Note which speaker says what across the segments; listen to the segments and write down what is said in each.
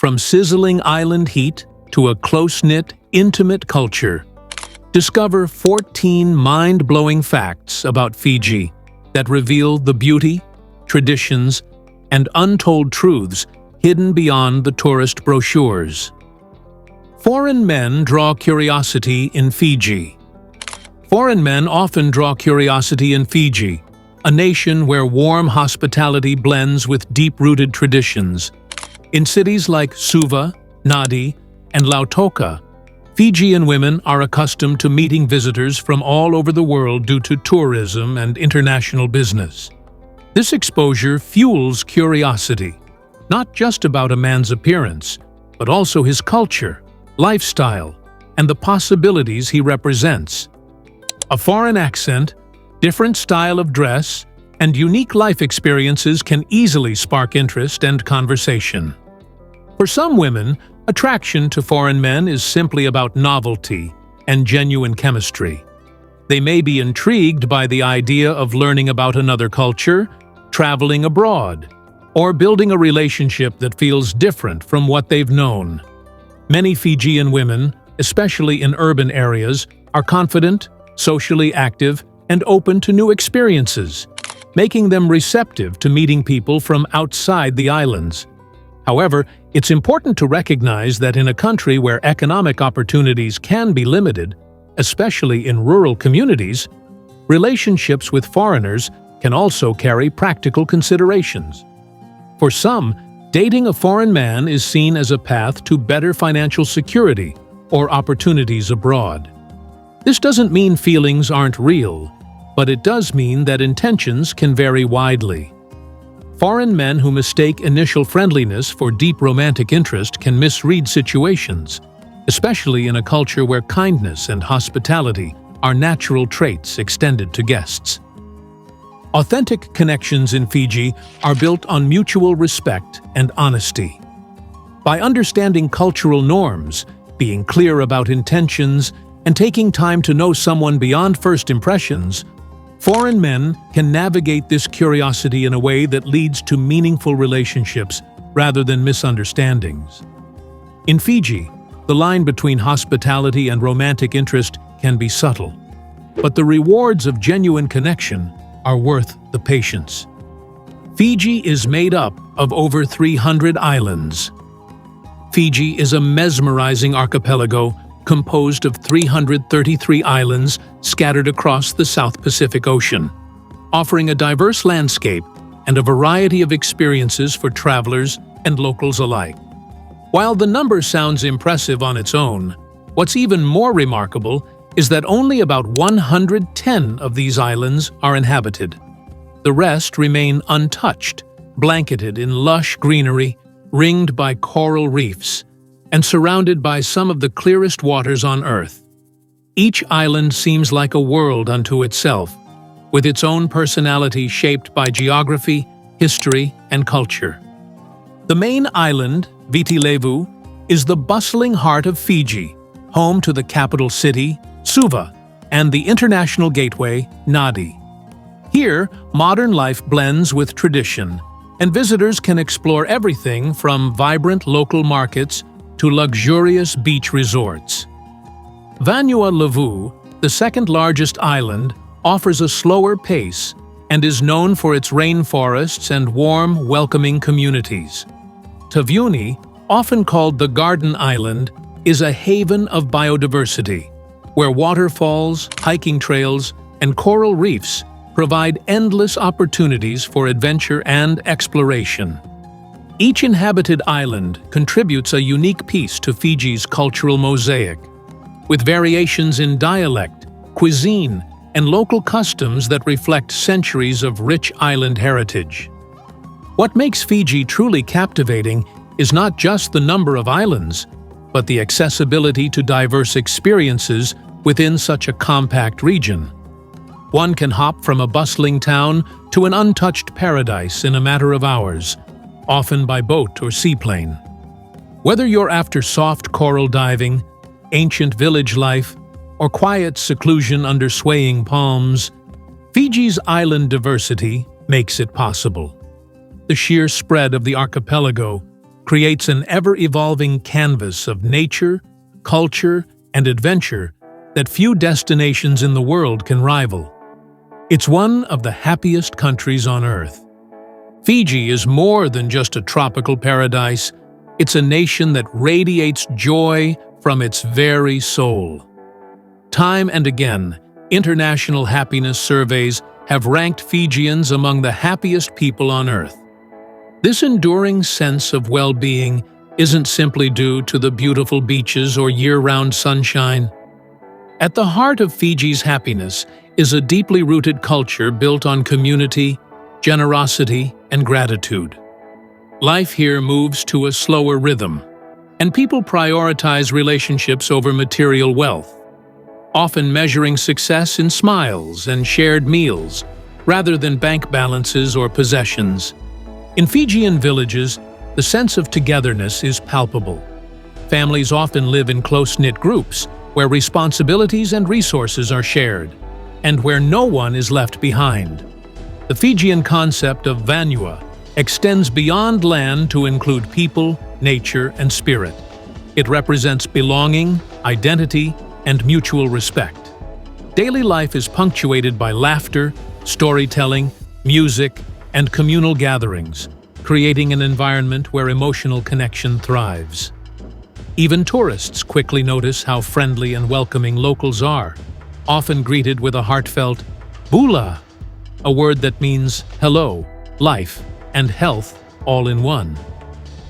Speaker 1: From sizzling island heat to a close-knit, intimate culture, discover 14 mind-blowing facts about Fiji that reveal the beauty, traditions, and untold truths hidden beyond the tourist brochures. Foreign men draw curiosity in Fiji. Foreign men often draw curiosity in Fiji, a nation where warm hospitality blends with deep-rooted traditions. In cities like Suva, Nadi, and Lautoka, Fijian women are accustomed to meeting visitors from all over the world due to tourism and international business. This exposure fuels curiosity, not just about a man's appearance, but also his culture, lifestyle, and the possibilities he represents. A foreign accent, different style of dress, and unique life experiences can easily spark interest and conversation. For some women, attraction to foreign men is simply about novelty and genuine chemistry. They may be intrigued by the idea of learning about another culture, traveling abroad, or building a relationship that feels different from what they've known. Many Fijian women, especially in urban areas, are confident, socially active, and open to new experiences, making them receptive to meeting people from outside the islands. However, it's important to recognize that in a country where economic opportunities can be limited, especially in rural communities, relationships with foreigners can also carry practical considerations. For some, dating a foreign man is seen as a path to better financial security or opportunities abroad. This doesn't mean feelings aren't real, but it does mean that intentions can vary widely. Foreign men who mistake initial friendliness for deep romantic interest can misread situations, especially in a culture where kindness and hospitality are natural traits extended to guests. Authentic connections in Fiji are built on mutual respect and honesty. By understanding cultural norms, being clear about intentions, and taking time to know someone beyond first impressions, foreign men can navigate this curiosity in a way that leads to meaningful relationships rather than misunderstandings. In Fiji, the line between hospitality and romantic interest can be subtle, but the rewards of genuine connection are worth the patience. Fiji is made up of over 300 islands. Fiji is a mesmerizing archipelago composed of 333 islands scattered across the South Pacific Ocean, offering a diverse landscape and a variety of experiences for travelers and locals alike. While the number sounds impressive on its own, what's even more remarkable is that only about 110 of these islands are inhabited. The rest remain untouched, blanketed in lush greenery, ringed by coral reefs, and surrounded by some of the clearest waters on Earth. Each island seems like a world unto itself, with its own personality shaped by geography, history, and culture. The main island, Viti Levu, is the bustling heart of Fiji, home to the capital city, Suva, and the international gateway, Nadi. Here, modern life blends with tradition, and visitors can explore everything from vibrant local markets to luxurious beach resorts. Vanua Levu, the second-largest island, offers a slower pace and is known for its rainforests and warm, welcoming communities. Taveuni, often called the Garden Island, is a haven of biodiversity, where waterfalls, hiking trails, and coral reefs provide endless opportunities for adventure and exploration. Each inhabited island contributes a unique piece to Fiji's cultural mosaic, with variations in dialect, cuisine, and local customs that reflect centuries of rich island heritage. What makes Fiji truly captivating is not just the number of islands, but the accessibility to diverse experiences within such a compact region. One can hop from a bustling town to an untouched paradise in a matter of hours, often by boat or seaplane. Whether you're after soft coral diving, ancient village life, or quiet seclusion under swaying palms, Fiji's island diversity makes it possible. The sheer spread of the archipelago creates an ever-evolving canvas of nature, culture, and adventure that few destinations in the world can rival. It's one of the happiest countries on Earth. Fiji is more than just a tropical paradise. It's a nation that radiates joy from its very soul. Time and again, international happiness surveys have ranked Fijians among the happiest people on Earth. This enduring sense of well-being isn't simply due to the beautiful beaches or year-round sunshine. At the heart of Fiji's happiness is a deeply rooted culture built on community, generosity, and gratitude. Life here moves to a slower rhythm, and people prioritize relationships over material wealth, often measuring success in smiles and shared meals rather than bank balances or possessions. In Fijian villages, the sense of togetherness is palpable. Families often live in close-knit groups where responsibilities and resources are shared, and where no one is left behind. The Fijian concept of vanua extends beyond land to include people, nature, and spirit. It represents belonging, identity, and mutual respect. Daily life is punctuated by laughter, storytelling, music, and communal gatherings, creating an environment where emotional connection thrives. Even tourists quickly notice how friendly and welcoming locals are, often greeted with a heartfelt "bula," a word that means hello, life, and health all in one.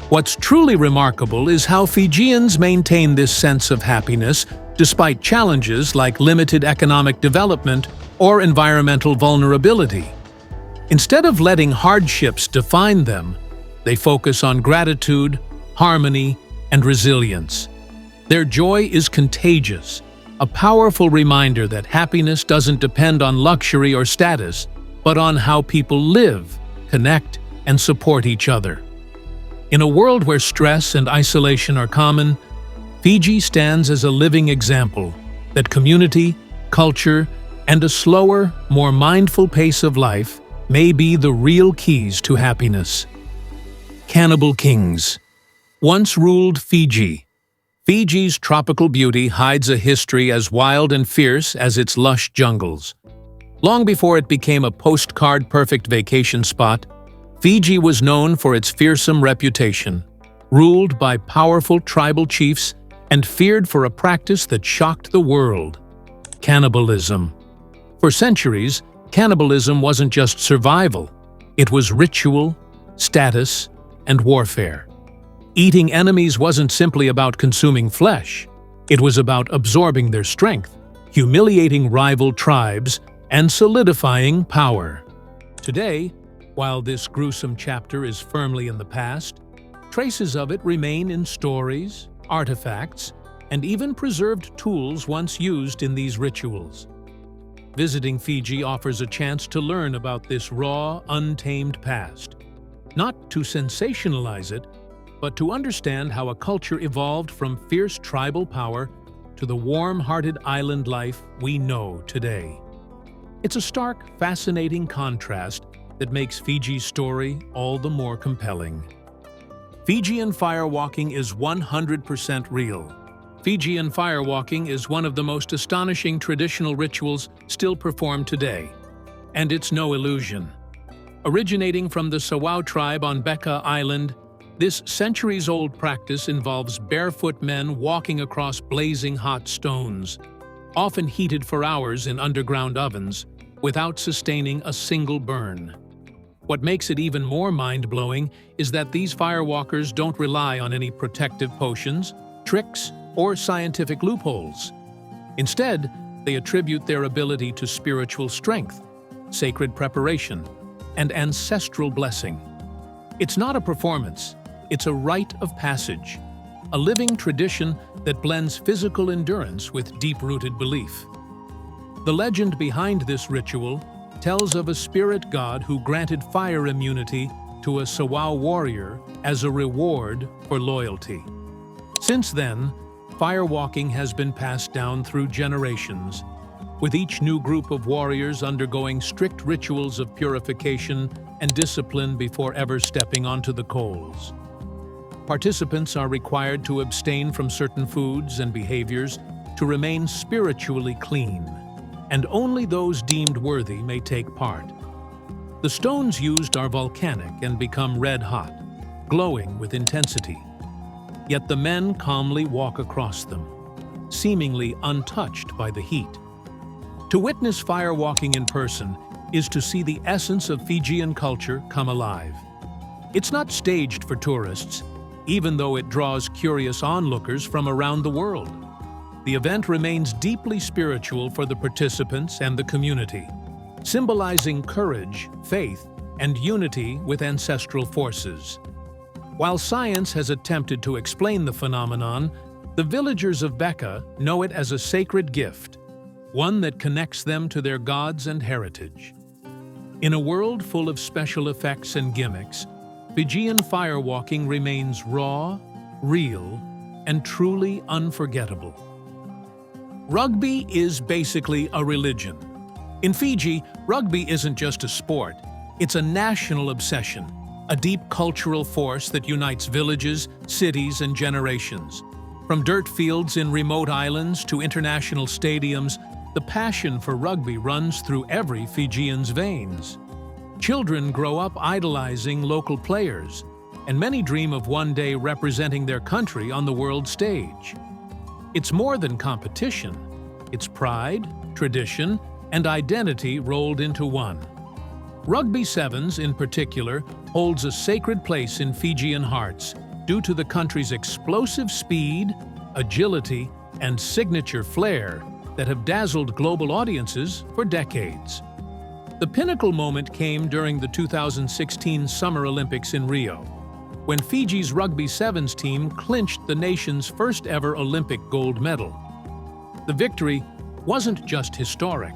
Speaker 1: What's truly remarkable is how Fijians maintain this sense of happiness despite challenges like limited economic development or environmental vulnerability. Instead of letting hardships define them, they focus on gratitude, harmony, and resilience. Their joy is contagious, a powerful reminder that happiness doesn't depend on luxury or status, but on how people live, connect, and support each other. In a world where stress and isolation are common, Fiji stands as a living example that community, culture, and a slower, more mindful pace of life may be the real keys to happiness. Cannibal kings once ruled Fiji. Fiji's tropical beauty hides a history as wild and fierce as its lush jungles. Long before it became a postcard-perfect vacation spot, Fiji was known for its fearsome reputation, ruled by powerful tribal chiefs and feared for a practice that shocked the world: cannibalism. For centuries, cannibalism wasn't just survival. It was ritual, status, and warfare. Eating enemies wasn't simply about consuming flesh. It was about absorbing their strength, humiliating rival tribes, and solidifying power. Today, while this gruesome chapter is firmly in the past, traces of it remain in stories, artifacts, and even preserved tools once used in these rituals. Visiting Fiji offers a chance to learn about this raw, untamed past, not to sensationalize it, but to understand how a culture evolved from fierce tribal power to the warm-hearted island life we know today. It's a stark, fascinating contrast that makes Fiji's story all the more compelling. Fijian firewalking is 100% real. Fijian firewalking is one of the most astonishing traditional rituals still performed today, and it's no illusion. Originating from the Sawau tribe on Beka Island, this centuries-old practice involves barefoot men walking across blazing hot stones, often heated for hours in underground ovens, without sustaining a single burn. What makes it even more mind-blowing is that these firewalkers don't rely on any protective potions, tricks, or scientific loopholes. Instead, they attribute their ability to spiritual strength, sacred preparation, and ancestral blessing. It's not a performance, it's a rite of passage, a living tradition that blends physical endurance with deep-rooted belief. The legend behind this ritual tells of a spirit god who granted fire immunity to a Sawau warrior as a reward for loyalty. Since then, firewalking has been passed down through generations, with each new group of warriors undergoing strict rituals of purification and discipline before ever stepping onto the coals. Participants are required to abstain from certain foods and behaviors to remain spiritually clean, and only those deemed worthy may take part. The stones used are volcanic and become red-hot, glowing with intensity. Yet the men calmly walk across them, seemingly untouched by the heat. To witness firewalking in person is to see the essence of Fijian culture come alive. It's not staged for tourists, even though it draws curious onlookers from around the world. The event remains deeply spiritual for the participants and the community, symbolizing courage, faith, and unity with ancestral forces. While science has attempted to explain the phenomenon, the villagers of Beka know it as a sacred gift, one that connects them to their gods and heritage. In a world full of special effects and gimmicks, Fijian firewalking remains raw, real, and truly unforgettable. Rugby is basically a religion. In Fiji, rugby isn't just a sport, it's a national obsession, a deep cultural force that unites villages, cities, and generations. From dirt fields in remote islands to international stadiums, the passion for rugby runs through every Fijian's veins. Children grow up idolizing local players, and many dream of one day representing their country on the world stage. It's more than competition. It's pride, tradition, and identity rolled into one. Rugby Sevens, in particular, holds a sacred place in Fijian hearts due to the country's explosive speed, agility, and signature flair that have dazzled global audiences for decades. The pinnacle moment came during the 2016 Summer Olympics in Rio, when Fiji's Rugby Sevens team clinched the nation's first-ever Olympic gold medal. The victory wasn't just historic,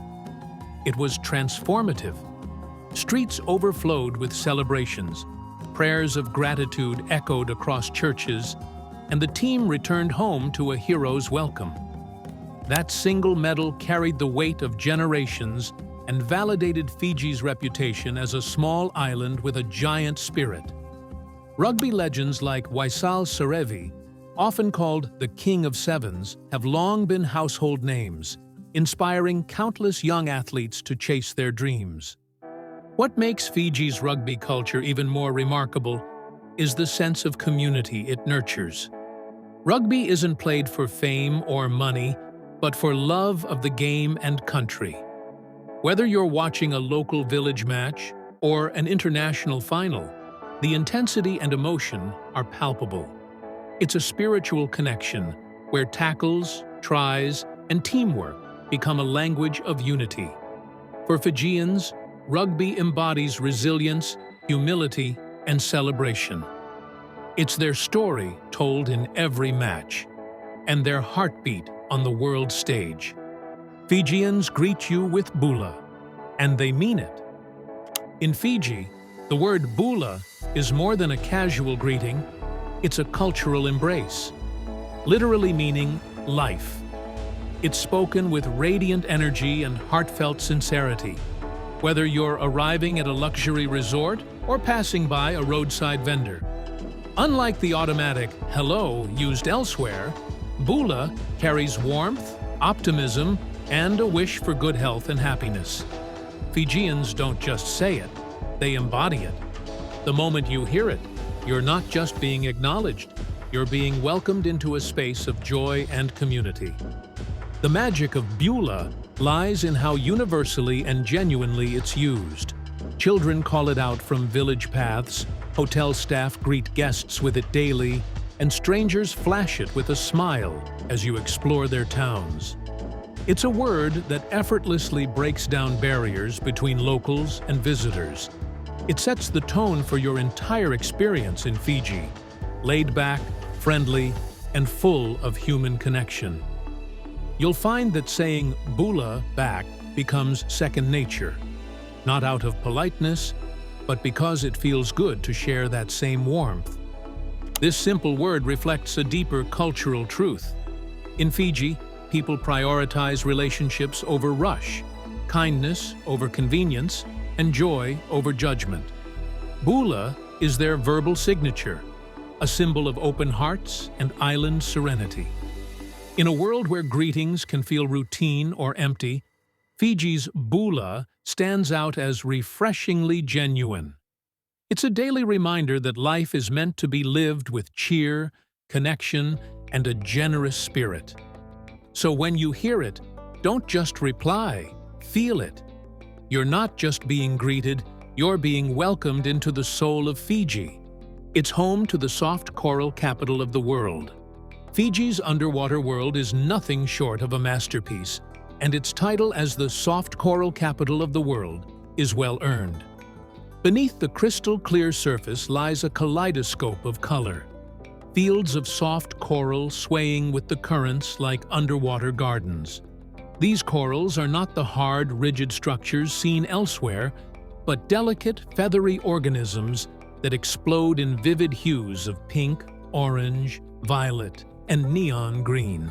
Speaker 1: it was transformative. Streets overflowed with celebrations, prayers of gratitude echoed across churches, and the team returned home to a hero's welcome. That single medal carried the weight of generations and validated Fiji's reputation as a small island with a giant spirit. Rugby legends like Waisal Serevi, often called the King of Sevens, have long been household names, inspiring countless young athletes to chase their dreams. What makes Fiji's rugby culture even more remarkable is the sense of community it nurtures. Rugby isn't played for fame or money, but for love of the game and country. Whether you're watching a local village match or an international final, the intensity and emotion are palpable. It's a spiritual connection where tackles, tries, and teamwork become a language of unity. For Fijians, rugby embodies resilience, humility, and celebration. It's their story told in every match, and their heartbeat on the world stage. Fijians greet you with bula, and they mean it. In Fiji, the word bula is more than a casual greeting, it's a cultural embrace, literally meaning life. It's spoken with radiant energy and heartfelt sincerity. Whether you're arriving at a luxury resort or passing by a roadside vendor. Unlike the automatic hello used elsewhere, bula carries warmth, optimism, and a wish for good health and happiness. Fijians don't just say it, they embody it. The moment you hear it, you're not just being acknowledged, you're being welcomed into a space of joy and community. The magic of bula lies in how universally and genuinely it's used. Children call it out from village paths, hotel staff greet guests with it daily, and strangers flash it with a smile as you explore their towns. It's a word that effortlessly breaks down barriers between locals and visitors. It sets the tone for your entire experience in Fiji, laid back, friendly, and full of human connection. You'll find that saying bula back becomes second nature, not out of politeness, but because it feels good to share that same warmth. This simple word reflects a deeper cultural truth. In Fiji, people prioritize relationships over rush, kindness over convenience, and joy over judgment. Bula is their verbal signature, a symbol of open hearts and island serenity. In a world where greetings can feel routine or empty, Fiji's bula stands out as refreshingly genuine. It's a daily reminder that life is meant to be lived with cheer, connection, and a generous spirit. So when you hear it, don't just reply, feel it. You're not just being greeted, you're being welcomed into the soul of Fiji. It's home to the soft coral capital of the world. Fiji's underwater world is nothing short of a masterpiece, and its title as the soft coral capital of the world is well earned. Beneath the crystal-clear surface lies a kaleidoscope of color. Fields of soft coral swaying with the currents like underwater gardens. These corals are not the hard, rigid structures seen elsewhere, but delicate, feathery organisms that explode in vivid hues of pink, orange, violet, and neon green.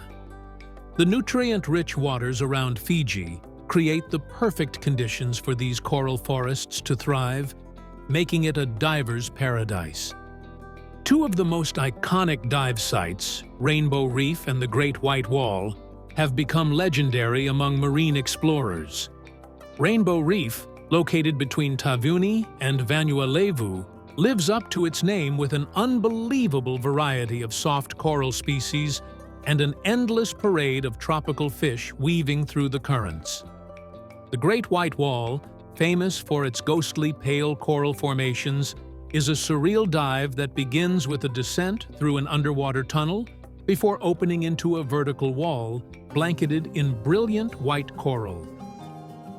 Speaker 1: The nutrient-rich waters around Fiji create the perfect conditions for these coral forests to thrive, making it a diver's paradise. Two of the most iconic dive sites, Rainbow Reef and the Great White Wall, have become legendary among marine explorers. Rainbow Reef, located between Taveuni and Vanuatu, lives up to its name with an unbelievable variety of soft coral species and an endless parade of tropical fish weaving through the currents. The Great White Wall, famous for its ghostly pale coral formations, is a surreal dive that begins with a descent through an underwater tunnel before opening into a vertical wall blanketed in brilliant white coral.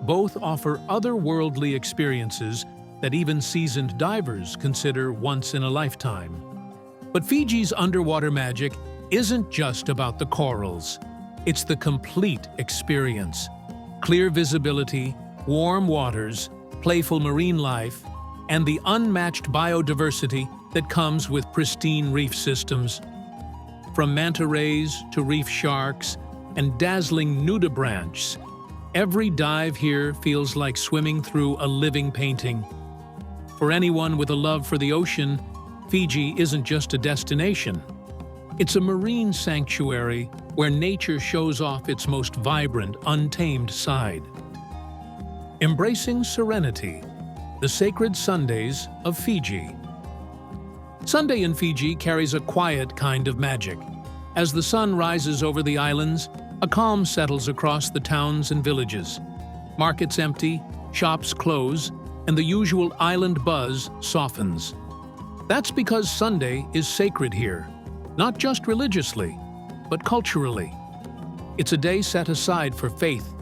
Speaker 1: Both offer otherworldly experiences that even seasoned divers consider once in a lifetime. But Fiji's underwater magic isn't just about the corals. It's the complete experience. Clear visibility, warm waters, playful marine life, and the unmatched biodiversity that comes with pristine reef systems. From manta rays to reef sharks and dazzling nudibranchs, every dive here feels like swimming through a living painting. For anyone with a love for the ocean, Fiji isn't just a destination. It's a marine sanctuary where nature shows off its most vibrant, untamed side. Embracing serenity, the sacred Sundays of Fiji. Sunday in Fiji carries a quiet kind of magic. As the sun rises over the islands, a calm settles across the towns and villages. Markets empty, shops close, and the usual island buzz softens. That's because Sunday is sacred here, not just religiously, but culturally. It's a day set aside for faith,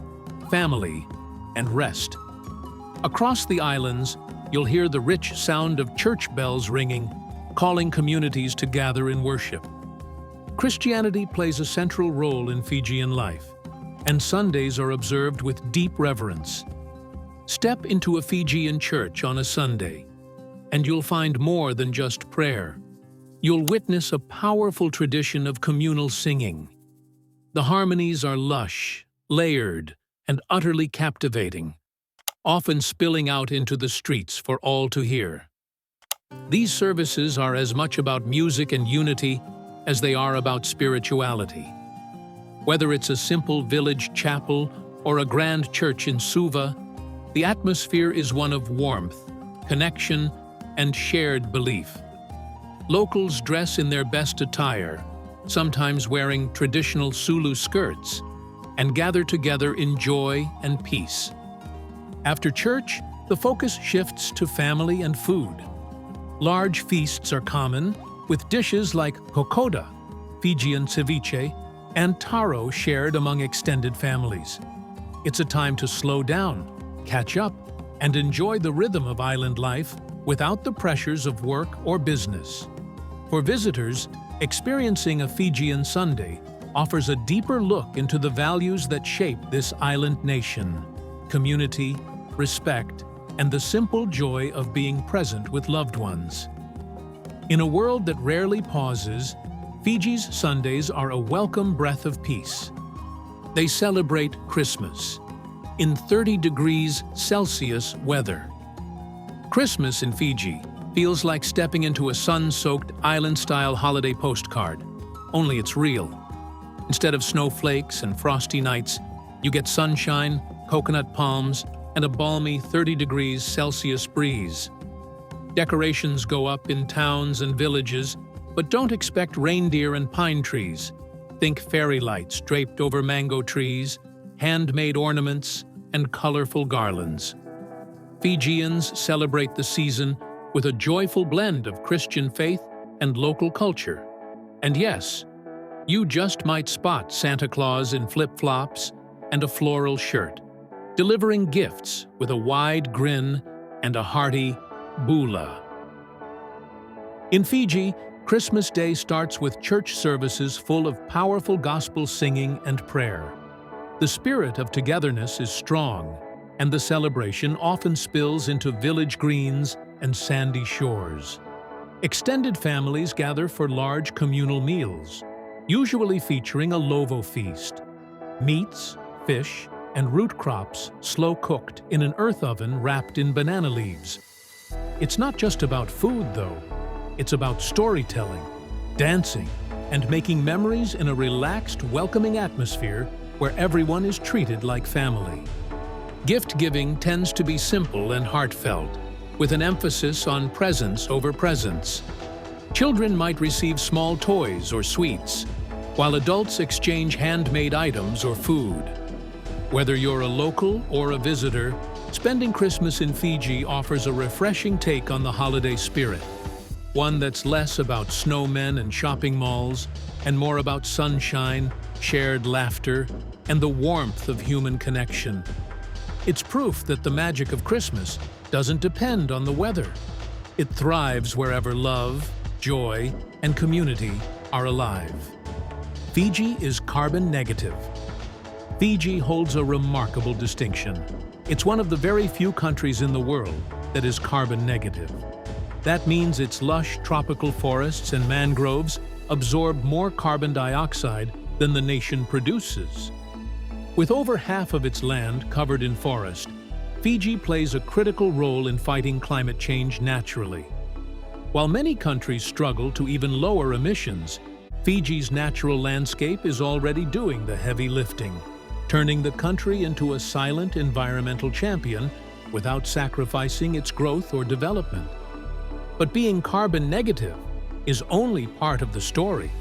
Speaker 1: family, and rest. Across the islands, you'll hear the rich sound of church bells ringing, calling communities to gather in worship. Christianity plays a central role in Fijian life, and Sundays are observed with deep reverence. Step into a Fijian church on a Sunday, and you'll find more than just prayer. You'll witness a powerful tradition of communal singing. The harmonies are lush, layered, and utterly captivating, often spilling out into the streets for all to hear. These services are as much about music and unity as they are about spirituality. Whether it's a simple village chapel or a grand church in Suva, the atmosphere is one of warmth, connection, and shared belief. Locals dress in their best attire, sometimes wearing traditional Sulu skirts, and gather together in joy and peace. After church, the focus shifts to family and food. Large feasts are common, with dishes like kokoda, Fijian ceviche, and taro shared among extended families. It's a time to slow down, catch up, and enjoy the rhythm of island life without the pressures of work or business. For visitors, experiencing a Fijian Sunday offers a deeper look into the values that shape this island nation: community, respect, and the simple joy of being present with loved ones. In a world that rarely pauses, Fiji's Sundays are a welcome breath of peace. They celebrate Christmas in 30 degrees Celsius weather. Christmas in Fiji Feels like stepping into a sun-soaked, island-style holiday postcard, only it's real. Instead of snowflakes and frosty nights, you get sunshine, coconut palms, and a balmy 30 degrees Celsius breeze. Decorations go up in towns and villages, but don't expect reindeer and pine trees. Think fairy lights draped over mango trees, handmade ornaments, and colorful garlands. Fijians celebrate the season with a joyful blend of Christian faith and local culture. And yes, you just might spot Santa Claus in flip-flops and a floral shirt, delivering gifts with a wide grin and a hearty bula. In Fiji, Christmas Day starts with church services full of powerful gospel singing and prayer. The spirit of togetherness is strong, and the celebration often spills into village greens and sandy shores. Extended families gather for large communal meals, usually featuring a lovo feast. Meats, fish, and root crops slow-cooked in an earth oven wrapped in banana leaves. It's not just about food, though. It's about storytelling, dancing, and making memories in a relaxed, welcoming atmosphere where everyone is treated like family. Gift-giving tends to be simple and heartfelt, with an emphasis on presents over presents. Children might receive small toys or sweets, while adults exchange handmade items or food. Whether you're a local or a visitor, spending Christmas in Fiji offers a refreshing take on the holiday spirit, one that's less about snowmen and shopping malls and more about sunshine, shared laughter, and the warmth of human connection. It's proof that the magic of Christmas doesn't depend on the weather. It thrives wherever love, joy, and community are alive. Fiji is carbon negative. Fiji holds a remarkable distinction. It's one of the very few countries in the world that is carbon negative. That means its lush tropical forests and mangroves absorb more carbon dioxide than the nation produces. With over half of its land covered in forest, Fiji plays a critical role in fighting climate change naturally. While many countries struggle to even lower emissions, Fiji's natural landscape is already doing the heavy lifting, turning the country into a silent environmental champion without sacrificing its growth or development. But being carbon negative is only part of the story.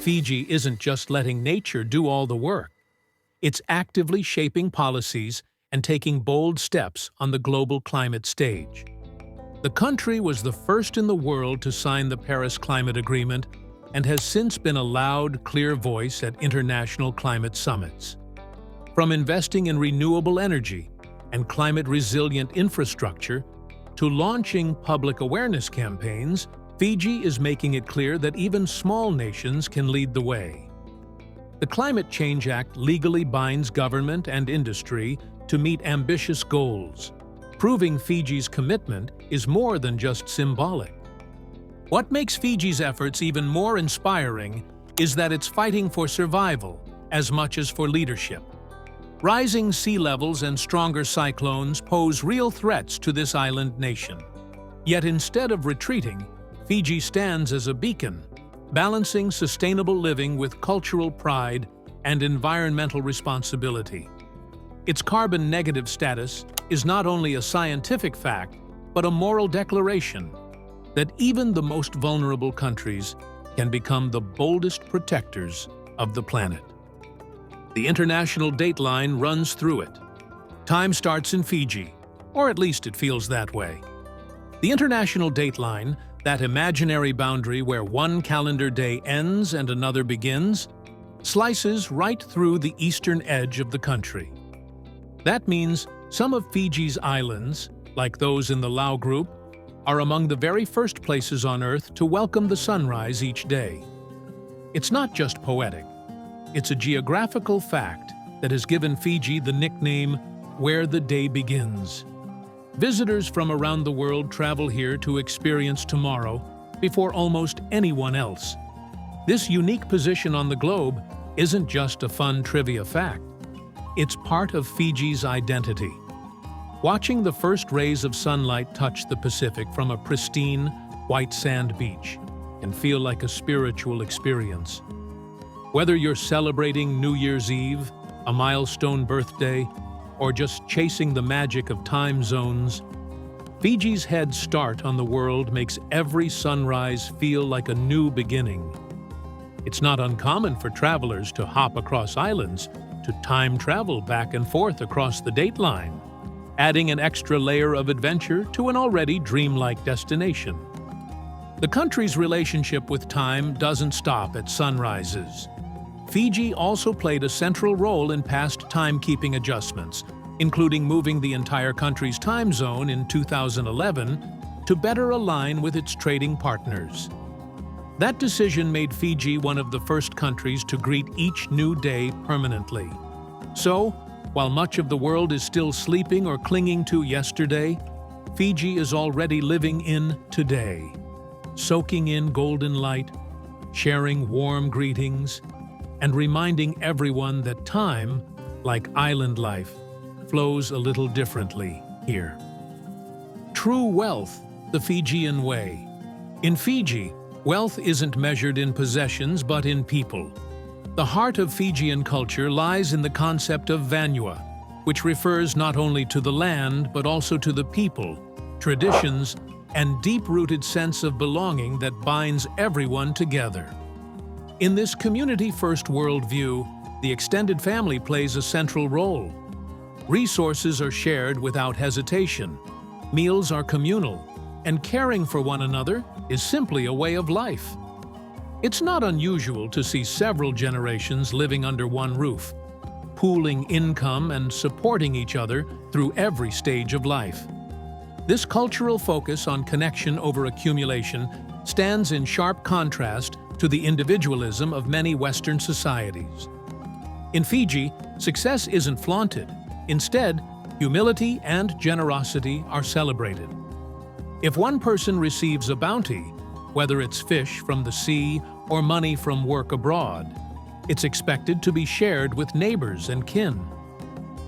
Speaker 1: Fiji isn't just letting nature do all the work. It's actively shaping policies and taking bold steps on the global climate stage. The country was the first in the world to sign the Paris Climate Agreement and has since been a loud, clear voice at international climate summits. From investing in renewable energy and climate-resilient infrastructure to launching public awareness campaigns, Fiji is making it clear that even small nations can lead the way. The Climate Change Act legally binds government and industry to meet ambitious goals, proving Fiji's commitment is more than just symbolic. What makes Fiji's efforts even more inspiring is that it's fighting for survival as much as for leadership. Rising sea levels and stronger cyclones pose real threats to this island nation. Yet instead of retreating, Fiji stands as a beacon, balancing sustainable living with cultural pride and environmental responsibility. Its carbon-negative status is not only a scientific fact, but a moral declaration that even the most vulnerable countries can become the boldest protectors of the planet. The international dateline runs through it. Time starts in Fiji, or at least it feels that way. The international dateline, that imaginary boundary where one calendar day ends and another begins, slices right through the eastern edge of the country. That means some of Fiji's islands, like those in the Lau group, are among the very first places on Earth to welcome the sunrise each day. It's not just poetic. It's a geographical fact that has given Fiji the nickname, "Where the Day Begins." Visitors from around the world travel here to experience tomorrow before almost anyone else. This unique position on the globe isn't just a fun trivia fact. It's part of Fiji's identity. Watching the first rays of sunlight touch the Pacific from a pristine, white sand beach can feel like a spiritual experience. Whether you're celebrating New Year's Eve, a milestone birthday, or just chasing the magic of time zones, Fiji's head start on the world makes every sunrise feel like a new beginning. It's not uncommon for travelers to hop across islands to time travel back and forth across the dateline, adding an extra layer of adventure to an already dreamlike destination. The country's relationship with time doesn't stop at sunrises. Fiji also played a central role in past timekeeping adjustments, including moving the entire country's time zone in 2011 to better align with its trading partners. That decision made Fiji one of the first countries to greet each new day permanently. So, while much of the world is still sleeping or clinging to yesterday, Fiji is already living in today, soaking in golden light, sharing warm greetings, and reminding everyone that time, like island life, flows a little differently here. True wealth, the Fijian way. In Fiji, wealth isn't measured in possessions but in people. The heart of Fijian culture lies in the concept of vanua, which refers not only to the land but also to the people, traditions, and deep-rooted sense of belonging that binds everyone together. In this community-first worldview, the extended family plays a central role. Resources are shared without hesitation, meals are communal, and caring for one another is simply a way of life. It's not unusual to see several generations living under one roof, pooling income and supporting each other through every stage of life. This cultural focus on connection over accumulation stands in sharp contrast to the individualism of many Western societies. In Fiji, success isn't flaunted. Instead, humility and generosity are celebrated. If one person receives a bounty, whether it's fish from the sea or money from work abroad, it's expected to be shared with neighbors and kin.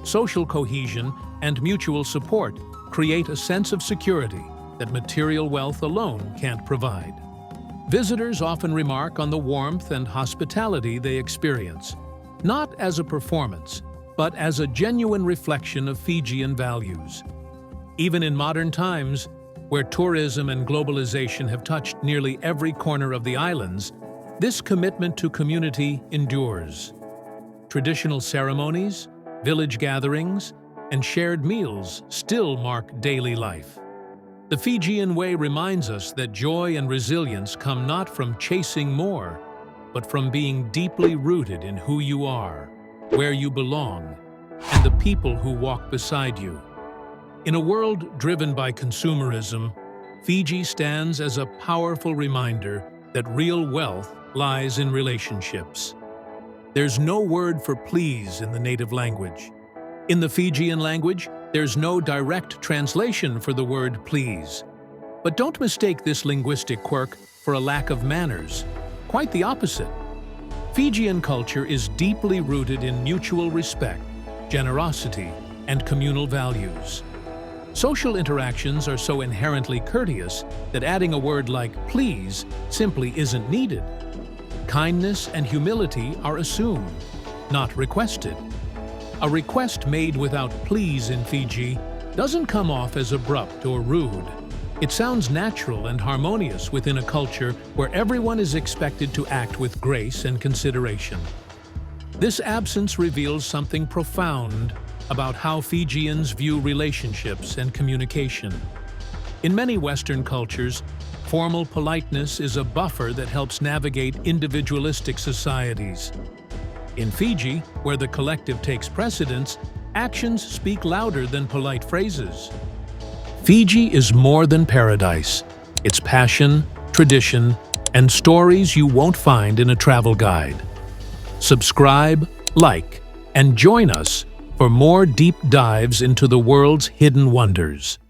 Speaker 1: Social cohesion and mutual support create a sense of security that material wealth alone can't provide. Visitors often remark on the warmth and hospitality they experience, not as a performance, but as a genuine reflection of Fijian values. Even in modern times, where tourism and globalization have touched nearly every corner of the islands, this commitment to community endures. Traditional ceremonies, village gatherings, and shared meals still mark daily life. The Fijian way reminds us that joy and resilience come not from chasing more, but from being deeply rooted in who you are, where you belong, and the people who walk beside you. In a world driven by consumerism, Fiji stands as a powerful reminder that real wealth lies in relationships. There's no word for please in the native language. In the Fijian language, there's no direct translation for the word please. But don't mistake this linguistic quirk for a lack of manners. Quite the opposite. Fijian culture is deeply rooted in mutual respect, generosity, and communal values. Social interactions are so inherently courteous that adding a word like please simply isn't needed. Kindness and humility are assumed, not requested. A request made without please in Fiji doesn't come off as abrupt or rude. It sounds natural and harmonious within a culture where everyone is expected to act with grace and consideration. This absence reveals something profound about how Fijians view relationships and communication. In many Western cultures, formal politeness is a buffer that helps navigate individualistic societies. In Fiji, where the collective takes precedence, actions speak louder than polite phrases. Fiji is more than paradise. It's passion, tradition, and stories you won't find in a travel guide. Subscribe, like, and join us for more deep dives into the world's hidden wonders.